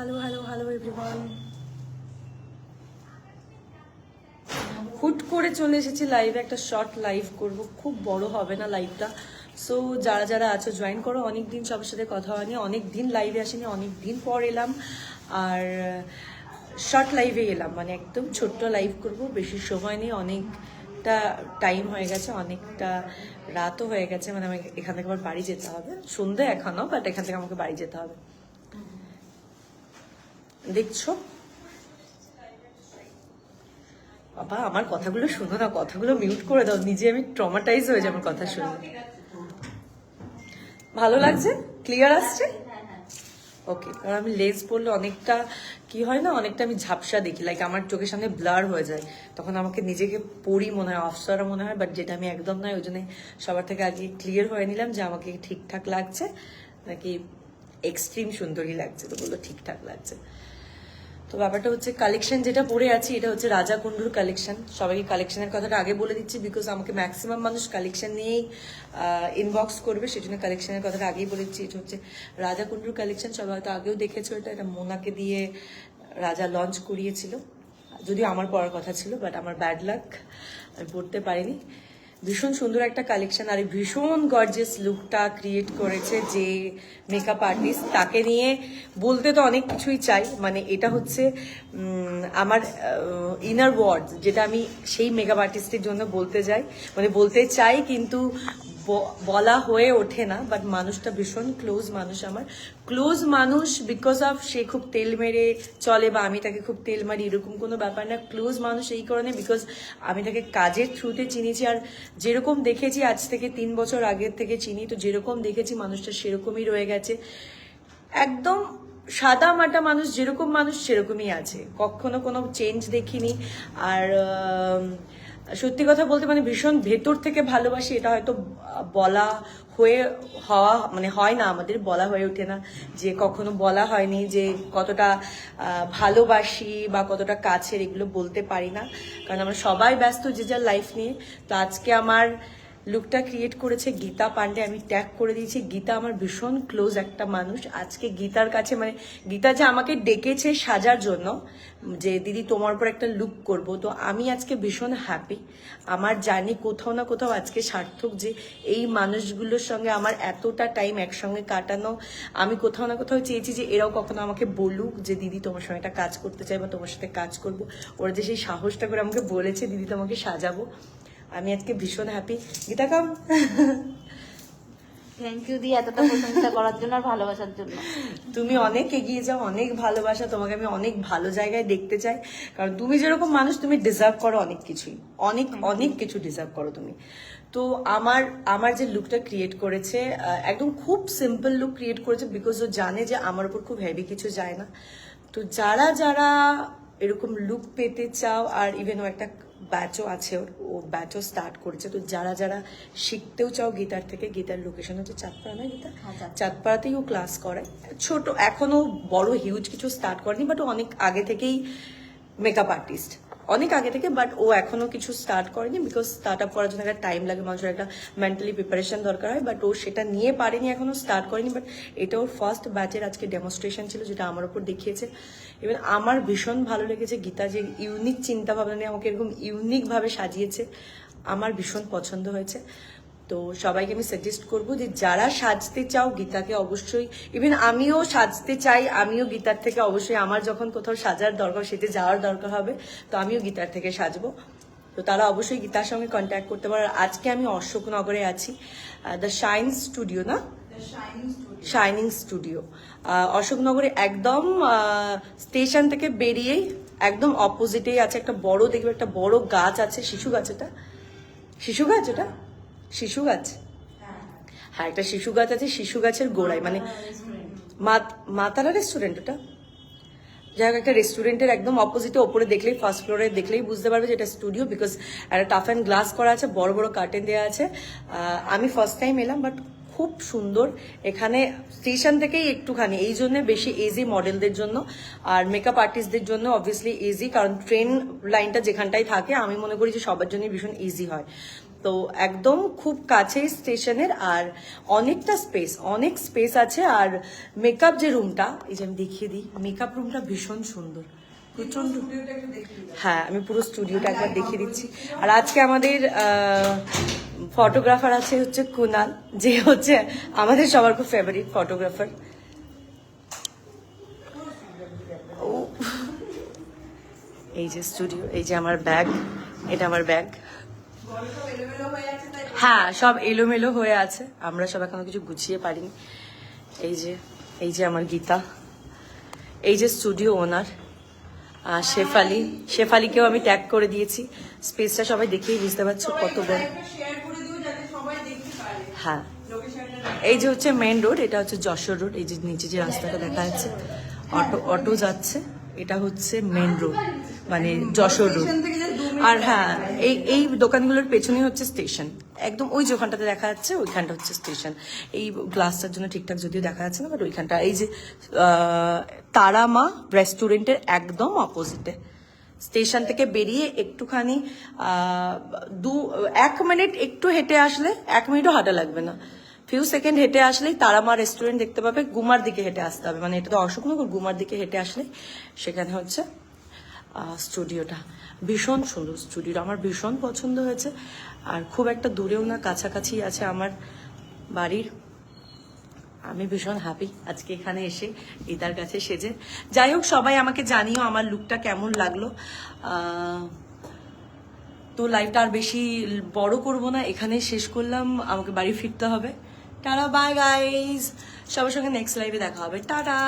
Hello hello hello everyone, হুট করে চলে এসেছি লাইভে। একটা শর্ট লাইভ করব, খুব বড় হবে না লাইভটা। সো যারা যারা আছো জয়েন করো। অনেকদিন সবার সাথে কথা হয়নি, অনেকদিন লাইভে আসিনি, অনেকদিন পর এলাম। আর শর্ট লাইভে এলাম, মানে একদম ছোট্ট লাইভ করব, বেশি সময় নেই। অনেকটা টাইম হয়ে গেছে, অনেকটা রাতও হয়ে গেছে, মানে আমাকে এখান থেকে আবার বাড়ি যেতে হবে। সন্ধ্যে এখনো, বাট এখান থেকে আমাকে বাড়ি যেতে হবে। দেখছো বাবা, আমার কথাগুলো শোনো না, কথাগুলো মিউট করে দাও, নিজে আমি ট্রমাটাইজ হয়ে যাবো কথা শুনে। ভালো লাগছে? ক্লিয়ার আসছে? ওকে। কারণ আমি লেন্স পরলে অনেকটা কি হয় না, অনেকটা আমি ঝাপসা দেখি, লাইক আমার চোখের সামনে ব্লার হয়ে যায়, তখন আমাকে নিজেকে পড়ি মনে হয়, অফসারা মনে হয়, বাট যেটা আমি একদম নয়। ওই জন্য সবার থেকে আগে ক্লিয়ার হয়ে নিলাম যে আমাকে ঠিকঠাক লাগছে নাকি এক্সট্রিম সুন্দরী লাগছে। তো বললো ঠিকঠাক লাগছে। তো ব্যাপারটা হচ্ছে কালেকশন যেটা পরে আছি, এটা হচ্ছে রাজা কুন্ডুর কালেকশন। সবাইকে কালেকশনের কথাটা আগে বলে দিচ্ছি, বিকজ আমাকে ম্যাক্সিমাম মানুষ কালেকশন নিয়েই ইনবক্স করবে, সেই জন্য কালেকশনের কথাটা আগেই বলে দিচ্ছি। এটা হচ্ছে রাজা কুন্ডুর কালেকশন, সবাই হয়তো আগেও দেখেছো। এটা মোনাকে দিয়ে রাজা লঞ্চ করিয়েছিল, যদিও আমার পড়ার কথা ছিল, বাট আমার ব্যাড লাক, আমি পড়তে পারিনি। ভীষণ সুন্দর একটা কালেকশন, আর এই ভীষণ গর্জিয়াস লুকটা ক্রিয়েট করেছে যে মেকআপ আর্টিস্ট, তাকে নিয়ে বলতে তো অনেক কিছুই চাই। মানে এটা হচ্ছে আমার ইনার ওয়ার্ডস, যেটা আমি সেই মেকআপ আর্টিস্টের জন্য বলতে যাই, মানে বলতে চাই, কিন্তু বলা হয়ে ওঠে না। বাট মানুষটা ভীষণ ক্লোজ মানুষ, আমার ক্লোজ মানুষ, বিকজ অফ সে খুব তেল মেরে চলে, বা আমি তাকে খুব তেল মারি, এরকম কোনো ব্যাপার না। ক্লোজ মানুষ এই কারণে বিকজ আমি তাকে কাজের থ্রুতে চিনেছি, আর যেরকম দেখেছি আজ থেকে 3 বছর আগের থেকে চিনি, তো যেরকম দেখেছি মানুষটা সেরকমই রয়ে গেছে। একদম সাদা মাটা মানুষ, যেরকম মানুষ সেরকমই আছে, কখনো কোনো চেঞ্জ দেখিনি। আর সত্যি কথা বলতে মানে ভীষণ ভেতর থেকে ভালোবাসি, এটা হয়তো বলা হয়ে হওয়া মানে হয় না, আমাদের বলা হয়ে ওঠে না, যে কখনো বলা হয়নি যে কতটা ভালোবাসি বা কতটা কাছের, এগুলো বলতে পারি না, কারণ আমরা সবাই ব্যস্ত যে যার লাইফ নিয়ে। তো আজকে আমার লুকটা ক্রিয়েট করেছে গীতা পান্ডে, আমি ট্যাগ করে দিয়েছি। গীতা আমার ভীষণ ক্লোজ একটা মানুষ। আজকে গীতার কাছে মানে গীতা যে আমাকে ডেকেছে সাজার জন্য, যে দিদি তোমার উপর একটা লুক করব, তো আমি আজকে ভীষণ হ্যাপি। আমার জার্নি কোথাও না কোথাও আজকে সার্থক, যে এই মানুষগুলোর সঙ্গে আমার এতটা টাইম একসঙ্গে কাটানো। আমি কোথাও না কোথাও চেয়েছি যে এরাও কখনো আমাকে বলুক যে দিদি তোমার সঙ্গে একটা কাজ করতে চাই বা তোমার সাথে কাজ করব। ওরা যে সেই সাহসটা করে আমাকে বলেছে দিদি তোমাকে সাজাবো, আমি আজকে ভীষণ হ্যাপি। গীতা কাম। থ্যাংক ইউ দি এতটা প্রশংসা করার জন্য আর ভালোবাসার জন্য। তুমি অনেক এগিয়ে যাও, অনেক ভালোবাসা, তোমাকে আমি অনেক ভালো জায়গায় দেখতে চাই, কারণ তুমি যেরকম মানুষ তুমি ডিজার্ভ করো অনেক কিছুই, অনেক অনেক কিছু ডিজার্ভ করো তুমি। তো আমার আমার যে লুকটা ক্রিয়েট করেছে, একদম খুব সিম্পল লুক ক্রিয়েট করেছে, বিকজ ও জানে যে আমার উপর খুব হেভি কিছু যায় না। তো যারা যারা এরকম লুক পেতে চাও, আর ইভেন ও একটা ব্যাচও আছে, ও ব্যাচও স্টার্ট করেছে, তো যারা যারা শিখতেও চাও গীতার থেকে, গীতার লোকেশন হচ্ছে চাঁদপাড়া, না গীতা? চাঁদপাড়াতেই ও ক্লাস করায়। ছোট, এখনো বড় হিউজ কিছু স্টার্ট করেনি, বাট ও অনেক আগে থেকেই মেকআপ আর্টিস্ট, অনেক আগে থেকে, বাট ও এখনো কিছু স্টার্ট করেনি, বিকজ স্টার্ট আপ করার জন্য একটা টাইম লাগে, মানুষের একটা মেন্টালি প্রিপারেশন দরকার হয়, বাট ও সেটা নিয়ে পারেনি, এখনো স্টার্ট করেনি। বাট এটা ওর ফার্স্ট ব্যাচের আজকে ডেমনস্ট্রেশন ছিল, যেটা আমার উপর দেখিয়েছে। এবার আমার ভীষণ ভালো লেগেছে গীতা যে ইউনিক চিন্তা ভাবনা নিয়ে আমাকে এরকম ইউনিক ভাবে সাজিয়েছে, আমার ভীষণ পছন্দ হয়েছে। তো সবাইকে আমি সাজেস্ট করবো যে যারা সাজতে চাও গীতাকে অবশ্যই, ইভেন আমিও সাজতে চাই, আমিও গীতার থেকে অবশ্যই, আমার যখন কোথাও সাজার দরকার, সেতে যাওয়ার দরকার হবে, তো আমিও গীতার থেকে সাজবো। তো তারা অবশ্যই গীতার সঙ্গে কন্ট্যাক্ট করতে পারে। আজকে আমি অশোকনগরে আছি, দ্য শাইন স্টুডিও, না শাইনিং স্টুডিও, অশোকনগরে একদম স্টেশন থেকে বেরিয়েই একদম অপোজিটেই আছে একটা বড়, দেখবে একটা বড় গাছ আছে, শিশু গাছ, এটা শিশু গাছ, এটা শিশু গাছ, হ্যাঁ একটা শিশু গাছ আছে, শিশু গাছের গোড়ায়, মানে মাতারা রেস্টুরেন্ট, ওটা যাই হোক একটা রেস্টুরেন্টের একদম অপোজিটে, ওপরে দেখলেই, ফার্স্ট ফ্লোরে দেখলেই বুঝতে পারবে যে এটা স্টুডিও, বিকজ একটা টাফ অ্যান্ড গ্লাস করা আছে, বড় বড় কার্টেন দেওয়া আছে। আমি ফার্স্ট টাইম এলাম, বাট খুব সুন্দর। এখানে স্টেশন থেকেই একটুখানি, এই জন্য বেশি ইজি মডেলদের জন্য, আর মেকআপ আর্টিস্টদের জন্য অবভিয়াসলি ইজি, কারণ ট্রেন লাইনটা যেখানটাই থাকে, আমি মনে করি যে সবার জন্য ভীষণ ইজি হয়। তো একদম খুব কাছেই স্টেশনের, আর অনেক স্পেস আছে। আর মেকআপ যে রুমটা, এই যে আমি দেখিয়ে দিই, মেকআপ রুমটা ভীষণ সুন্দর, প্রচন্ড। হ্যাঁ, আমি পুরো স্টুডিওটা একবার দেখিয়ে দিচ্ছি। আর আজকে আমাদের ফটোগ্রাফার আছে হচ্ছে কুনাল, যে হচ্ছে আমাদের সবার খুব ফেভারিট ফটোগ্রাফার। এই যে স্টুডিও, এই যে আমার ব্যাগ, এটা আমার ব্যাগ। হ্যাঁ, সব এলোমেলো হয়ে আছে, আমরা সব এখনো কিছু গুছিয়ে পারিনি। এই যে আমার গীতা, এই যে স্টুডিও ওনার শেফালিকেও আমি ট্যাগ করে দিয়েছি। স্পেসটা সবাই দেখেই বুঝতে পারছো কত বড়। হ্যাঁ, এই যে হচ্ছে মেন রোড, এটা হচ্ছে যশোর রোড। এই যে নিচে যে রাস্তাটা দেখা যাচ্ছে, অটো যাচ্ছে, এটা হচ্ছে মেন রোড, মানে যশোর রোড। আর হ্যাঁ, এই দোকানগুলোর পেছনেই হচ্ছে স্টেশন, একদম ওই যে ওখানটাতে দেখা যাচ্ছে, ওইখানটা হচ্ছে স্টেশন। এই গ্লাসটার জন্য ঠিকঠাক যদিও দেখা যাচ্ছে না, বাট ওইখানটা এই যে তারামা রেস্টুরেন্টের একদম অপোজিটে। স্টেশন থেকে বেরিয়ে একটুখানি 1 মিনিট একটু হেঁটে আসলে, 1 মিনিটও হাঁটা লাগবে না, ফিউ সেকেন্ড হেঁটে আসলেই তারামা রেস্টুরেন্ট দেখতে পাবে। গুমার দিকে হেঁটে আসতে হবে, মানে এটা তো অশোকনগর, গুমার দিকে হেঁটে আসলে সেখানে হচ্ছে স্টুডিওটা। ভীষণ সুন্দর স্টুডিওটা, আমার ভীষণ পছন্দ হয়েছে। আর খুব একটা দূরেও না, কাছাকাছি আছে আমার বাড়ির। আমি ভীষণ হ্যাপি আজকে এখানে এসে ইদার কাছে সেজে। যাই হোক, সবাই আমাকে জানিও আমার লুকটা কেমন লাগলো। তো লাইভটা আর বেশি বড় করব না, এখানেই শেষ করলাম, আমাকে বাড়ি ফিরতে হবে। টাটা, বাই গাইজ, সবার সঙ্গে নেক্সট লাইভে দেখা হবে, টাটা।